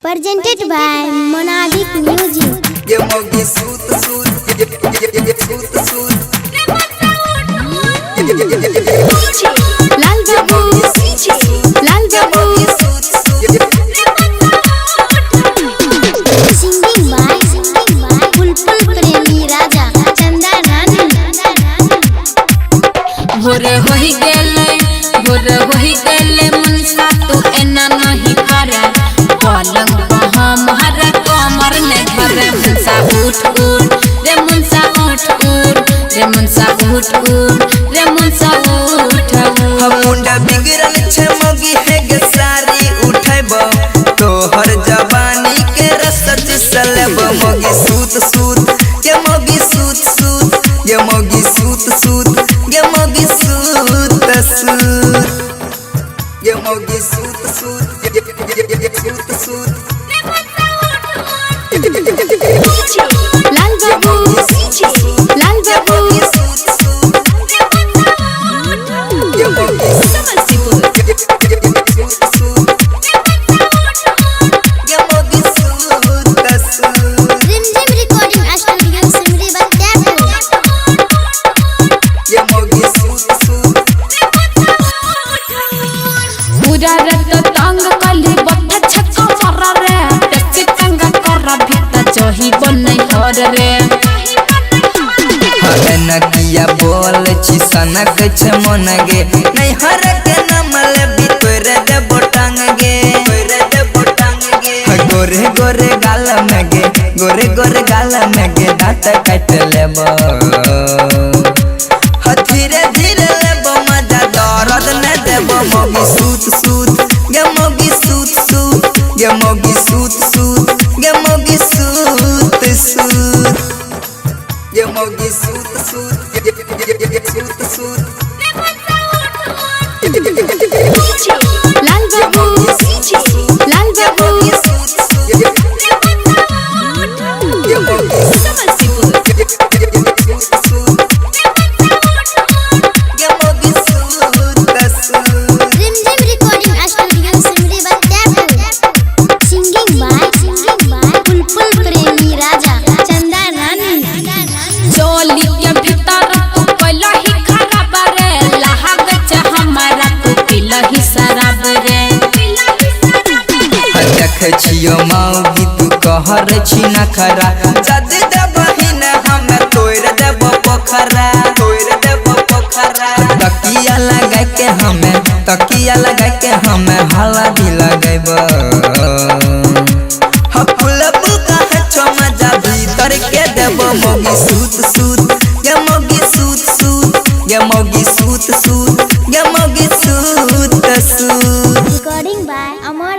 Presented by Monadic Music. Lal Babu, Lal Babu. Singing by Bulbul Premi Raja Chanda Rani. भोरे होई गेले मनसा तो एना नहीं करे पलंग पर हमार कमर ने घरे मनसा उठ रे मनसा उठ रे मनसा उठ रे मनसा उठ मुंडा बिगड़ल छे मगी है गे सारी उठैब तोहर जवानी के रस चलेब मगी सूत के मगी सूत ये मगी सूत ये मगी सूत ये मगी सूत ये सूत Lal Babu, Lal Babu. ये मगी Rimjim Recording Studio Simri Bandapur. ये मगी सूत पूरा रत तंग कली बत्ता छक्का मर रे टसी तंग कर भीतर जही बनै हर रे हरन किया बोल छी सनक छ मन गे नहीं हर के नाम ले बितोर दे बोटांग गे गोरे गोरे गाल में गे गोरे गोरे गाल में गे दांत काट लेब धीरे धीरे लेब मजा दर्द न देब मगी सूत गे मगी सूत गे मगी सूत गे मगी सूत ये मगी सूत ये सूत Lal Babu, Lal Babu. ये मगी Rimjim Recording Studio Simri Bandapur. Singing by Bulbul Premi Raja Chanda Rani. चोली के भीतर तू पहला ही खराब रे लहाग छ हमारा तू पिला ही शराब रे देख छियो मौगी तू कहर छी नखरा जद देबही न हम तोड़ देब पोखरा तकिया लगा के हमें हला भी लगेब फूल बुका है छो मजा भीतर के देब मौगी सूत ये मौगी सूत ये मौगी सूत ये मौगी सूत Recording by Amar